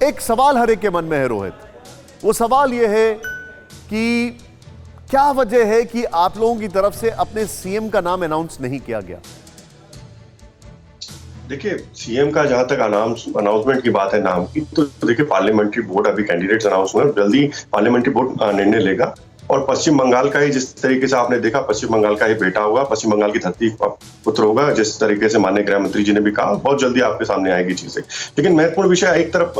एक सवाल हर एक के मन में है रोहित, वो सवाल ये है कि क्या वजह है कि आप लोगों की तरफ से अपने सीएम का नाम अनाउंस नहीं किया गया? देखिए, सीएम का जहां तक अनाउंसमेंट की बात है नाम की, तो देखिए पार्लियामेंट्री बोर्ड अभी कैंडिडेट्स अनाउंस हुए, जल्दी पार्लियामेंट्री बोर्ड निर्णय लेगा। और पश्चिम बंगाल का ही, जिस तरीके से आपने देखा, पश्चिम बंगाल का ही बेटा होगा, पश्चिम बंगाल की धरती पुत्र होगा, जिस तरीके से माननीय गृह मंत्री जी ने भी कहा, बहुत जल्दी आपके सामने आएगी चीजें। लेकिन महत्वपूर्ण विषय, एक तरफ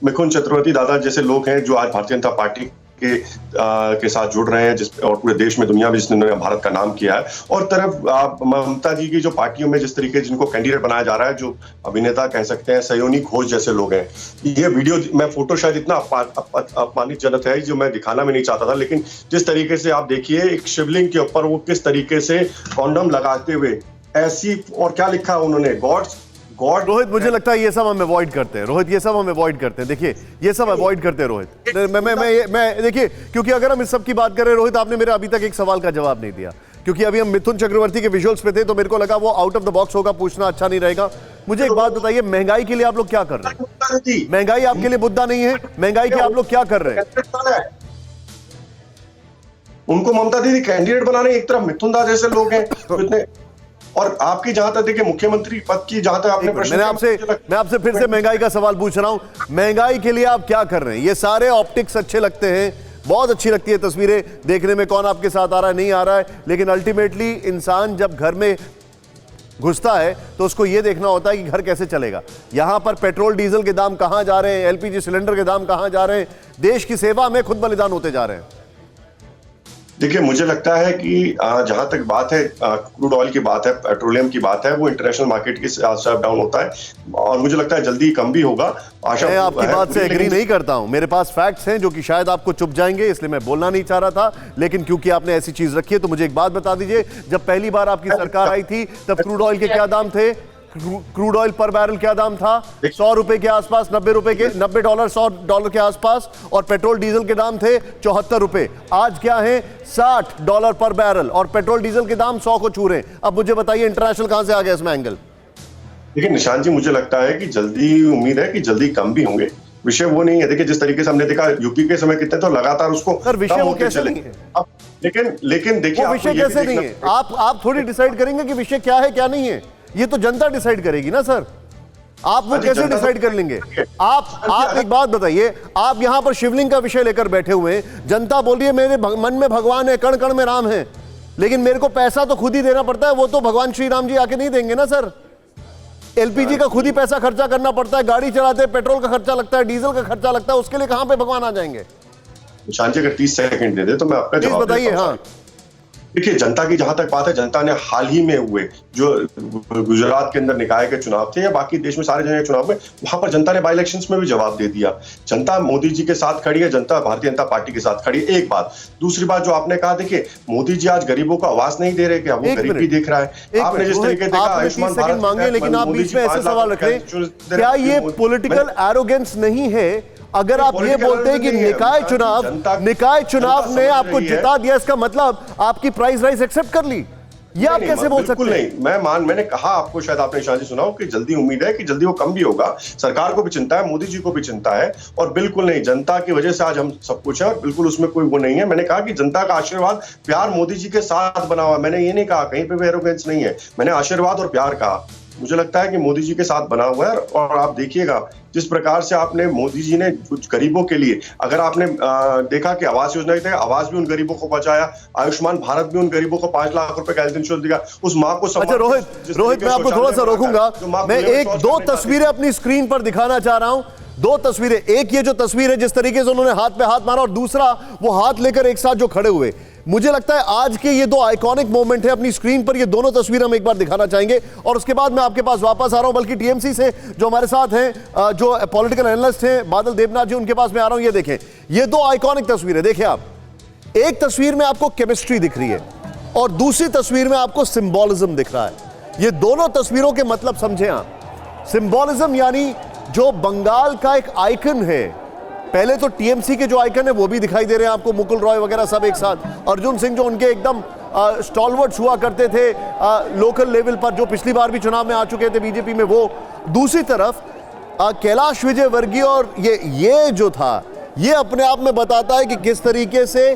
मिथुन चक्रवर्ती दादा जैसे लोग हैं जो आज भारतीय जनता पार्टी के साथ जुड़ रहे हैं, और पूरे देश में, दुनिया में जिन्होंने भारत का नाम किया है, और तरफ ममता जी की जो पार्टियों में जिस तरीके जिनको कैंडिडेट बनाया जा रहा है, जो अभिनेता कह सकते हैं, सयोनी घोष जैसे लोग हैं। ये वीडियो, मैं फोटो शायद इतना अपमानितजनक है जो मैं दिखाना भी नहीं चाहता था, लेकिन जिस तरीके से आप देखिए, एक शिवलिंग के ऊपर वो किस तरीके से कॉन्डम लगाते हुए ऐसी, और क्या लिखा उन्होंने, गॉड्स गॉड। रोहित, मुझे लगता है ये सब हम अवॉइड करते हैं रोहित, ये सब हम अवॉइड करते हैं। देखिए, ये सब अवॉइड करते हैं रोहित। मैं देखिए, क्योंकि अगर हम इस सब की बात करें रोहित, आपने मेरे अभी तक एक सवाल का जवाब नहीं दिया, क्योंकि अभी हम मिथुन चक्रवर्ती के विजुअल्स पे थे, तो मेरे को लगा वो आउट ऑफ द बॉक्स होगा, पूछना अच्छा नहीं रहेगा। मुझे एक बात बताइए, महंगाई के लिए आप लोग क्या कर रहे हैं? महंगाई आपके लिए मुद्दा नहीं है? महंगाई के आप लोग क्या कर रहे हैं? उनको ममता दीदी कैंडिडेट बनाने, एक तरफ मिथुन दा जैसे लोग हैं इतने, और आपकी जहां तक देखिए मुख्यमंत्री पद की जहां तक आपने प्रश्न, मैं आपसे फिर से महंगाई का सवाल पूछ रहा हूं। महंगाई के लिए आप क्या कर रहे हैं? ये सारे ऑप्टिक्स अच्छे लगते हैं, बहुत अच्छी लगती है तस्वीरें देखने में, कौन आपके साथ आ रहा है नहीं आ रहा है, लेकिन अल्टीमेटली इंसान जब घर में घुसता है तो उसको ये देखना होता है कि घर कैसे चलेगा। यहां पर पेट्रोल डीजल के दाम कहां जा रहे हैं, एलपीजी सिलेंडर के दाम कहां जा रहे हैं, देश की सेवा में खुद बलिदान होते जा रहे हैं। देखिए, मुझे लगता है कि जहां तक बात है क्रूड ऑयल की बात है, पेट्रोलियम की बात है, वो इंटरनेशनल मार्केट के साथ डाउन होता है, और मुझे लगता है जल्दी कम भी होगा। आशा मैं आपकी बात से एग्री नहीं करता हूं, मेरे पास फैक्ट्स हैं जो कि शायद आपको चुप जाएंगे, इसलिए मैं बोलना नहीं चाह रहा था, लेकिन क्योंकि आपने ऐसी चीज रखी है तो मुझे एक बात बता दीजिए, जब पहली बार आपकी सरकार आई थी तब क्रूड ऑयल के क्या दाम थे? क्रूड ऑयल पर बैरल क्या दाम था? 100 रुपए के आसपास, 90 रुपए के, $90 $100 के आसपास, और पेट्रोल डीजल के दाम थे 74 रुपए। आज क्या है? $60 पर बैरल, और पेट्रोल डीजल के दाम 100 को छू रहे हैं। अब मुझे बताइए, इंटरनेशनल कहां से आ गया इसमें एंगल? देखिए निशांत जी, मुझे लगता है कि जल्दी, उम्मीद है कि जल्दी कम भी होंगे। विषय वो नहीं है, देखिए जिस तरीके से हमने देखा यूपी के समय कितने तो लगातार उसको, सर विषय वो कैसे नहीं है? लेकिन देखिए, विषय कैसे नहीं है? आप थोड़ी डिसाइड करेंगे कि विषय क्या है क्या नहीं है, ये तो जनता डिसाइड करेगी ना सर। आप वो कैसे डिसाइड कर लेंगे? आप एक बात बताइए, आप यहां पर शिवलिंग का विषय लेकर बैठे हुए हैं, जनता बोल रही है मेरे मन में भगवान है, कण कण में राम है, लेकिन मेरे को पैसा तो खुद ही देना पड़ता है, वो तो भगवान श्री राम जी आके नहीं देंगे ना सर। एलपीजी का खुद ही पैसा खर्चा करना पड़ता है, गाड़ी चलाते हैं पेट्रोल का खर्चा लगता है, डीजल का खर्चा लगता है, उसके लिए कहां पे भगवान आ जाएंगे? निशांत जी, अगर 30 सेकंड दे दे तो मैं आपका जवाब बताइए। हाँ, देखिए, जनता की जहां तक बात है, जनता ने हाल ही में हुए जो गुजरात के अंदर निकाय के चुनाव थे, या बाकी देश में सारे जगह चुनाव में, वहां पर जनता ने बाई इलेक्शंस में भी जवाब दे दिया। जनता मोदी जी के साथ खड़ी है, जनता भारतीय जनता पार्टी के साथ खड़ी है, एक बात। दूसरी बात जो आपने कहा, देखिए मोदी जी आज गरीबों को आवाज नहीं दे रहे, क्या वो गरीब भी देख रहा है? आपने जिस तरीके देखा आयुष्मान भारत मांगे, लेकिन आप बीच में ऐसे सवाल रख रहे हैं, क्या ये पॉलिटिकल एरोगेंस नहीं है? अगर आप ये बोलते हैं कि निकाय चुनाव ने आपको जिता दिया, इसका मतलब आपकी प्राइस राइज एक्सेप्ट कर ली, ये आप कैसे बोल सकते हैं? नहीं, मैंने कहा आपको, शायद आपने निशांत जी सुना हो, कि जल्दी उम्मीद है कि जल्दी वो कम भी होगा। सरकार को भी चिंता है, मोदी जी को भी चिंता है, और बिल्कुल नहीं, जनता की वजह से आज हम सब कुछ है, और बिल्कुल उसमें कोई वो नहीं है। मैंने कहा कि जनता का आशीर्वाद, प्यार मोदी जी के साथ बना हुआ, मैंने ये नहीं कहा कहीं पे भी एरोगेंस नहीं है, मैंने आशीर्वाद और प्यार कहा। मुझे लगता है कि मोदी जी के साथ बना हुआ है, और आप देखिएगा जिस प्रकार से आपने, मोदी जी ने कुछ गरीबों के लिए, अगर आपने देखा कि आवास योजना के तहत आवास भी उन गरीबों को पहुंचाया, आयुष्मान भारत भी उन गरीबों को 5 लाख रुपए का हेल्थ इंश्योरेंस दिया, उस माँ को। अच्छा रोहित, मैं आपको थोड़ा सा रोकूंगा, मैं एक दो तस्वीरें अपनी स्क्रीन पर दिखाना चाह रहा हूं, 2 तस्वीरें। एक ये जो तस्वीर है जिस तरीके से उन्होंने हाथ पे हाथ मारा, और दूसरा वो हाथ लेकर एक साथ जो खड़े हुए, मुझे लगता है आज के ये 2 आइकॉनिक मोमेंट है। अपनी स्क्रीन पर ये दोनों तस्वीरें हम एक बार दिखाना चाहेंगे, और उसके बाद मैं आपके पास वापस आ रहा हूं, बल्कि टीएमसी से जो हमारे साथ हैं, जो पॉलिटिकल एनालिस्ट हैं बादल देवनाथ जी, उनके पास मैं आ रहा हूं। ये देखें, ये 2 आइकॉनिक तस्वीरें देखिए आप। एक तस्वीर में आपको केमिस्ट्री दिख रही है, और दूसरी तस्वीर में आपको सिंबॉलिज्म दिख रहा है। ये दोनों तस्वीरों के मतलब समझें आप। सिंबॉलिज्म यानी जो बंगाल का एक आइकन है, पहले तो टीएमसी के जो आइकन है वो भी दिखाई दे रहे हैं आपको, मुकुल रॉय वगैरह सब एक साथ, अर्जुन सिंह जो उनके एकदम स्टॉलवर्ड्स हुआ करते थे लोकल लेवल पर, जो पिछली बार भी चुनाव में आ चुके थे बीजेपी में, वो। दूसरी तरफ कैलाश विजयवर्गीय और ये जो था, ये अपने आप में बताता है कि किस तरीके से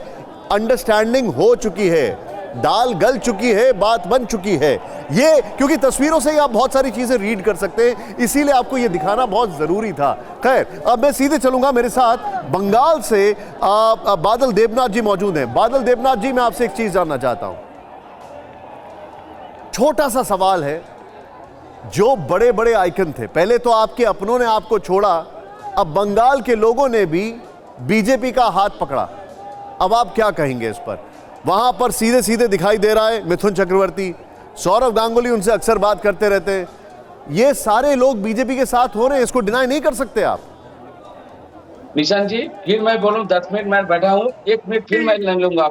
अंडरस्टैंडिंग हो चुकी है, दाल गल चुकी है, बात बन चुकी है। ये क्योंकि तस्वीरों से ही आप बहुत सारी चीजें रीड कर सकते हैं, इसीलिए आपको ये दिखाना बहुत जरूरी था। खैर, अब मैं सीधे चलूंगा, मेरे साथ बंगाल से बादल देवनाथ जी मौजूद हैं। बादल देवनाथ जी, मैं आपसे एक चीज जानना चाहता हूं, छोटा सा सवाल है। जो बड़े बड़े आइकन थे, पहले तो आपके अपनों ने आपको छोड़ा, अब बंगाल के लोगों ने भी बीजेपी का हाथ पकड़ा, अब आप क्या कहेंगे इस पर? वहां पर सीधे सीधे दिखाई दे रहा है मिथुन चक्रवर्ती, सौरव गांगुली उनसे अक्सर बात करते रहते हैं, ये सारे लोग बीजेपी के साथ हो रहे हैं, इसको डिनाई नहीं कर सकते आप। निशान जी, फिर मैं बोलूं, 10 मिनट मैं बैठा हूं, 1 मिनट फिर मैं ले लूंगा।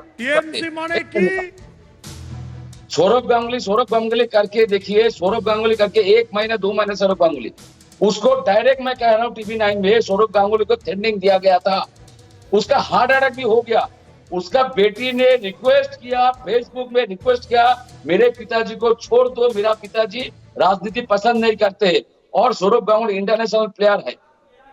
सौरभ गांगुली करके देखिए, सौरभ गांगुली करके 1 महीने 2 महीने सौरभ गांगुली, उसको डायरेक्ट मैं कह रहा हूं टीवी 9 में सौरभ गांगुली को थ्रेटनिंग दिया गया था, उसका हार्ट अटैक भी हो गया। उसका बेटी ने रिक्वेस्ट किया, फेसबुक में रिक्वेस्ट किया, मेरे पिताजी को छोड़ दो, मेरा पिताजी राजनीति पसंद नहीं करते। और सौरभ गांगुली इंटरनेशनल प्लेयर है,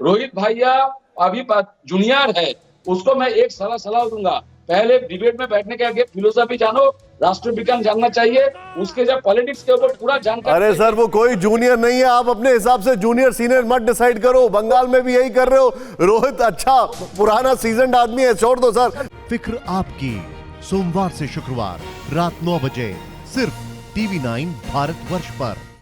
रोहित भैया अभी जूनियर है, उसको मैं एक सलाह दूंगा, पहले डिबेट में बैठने के आगे फिलोसफी जानो, राष्ट्र विज्ञान जानना चाहिए, उसके जब पॉलिटिक्स के ऊपर पूरा जानकारी। अरे सर, वो कोई जूनियर नहीं है, आप अपने हिसाब से जूनियर सीनियर मत डिसाइड करो, बंगाल में भी यही कर रहे हो। रोहित अच्छा पुराना सीजन आदमी है, छोड़ दो सर। फिक्र आपकी, सोमवार से शुक्रवार रात 9 बजे सिर्फ टीवी 9 भारतवर्ष पर।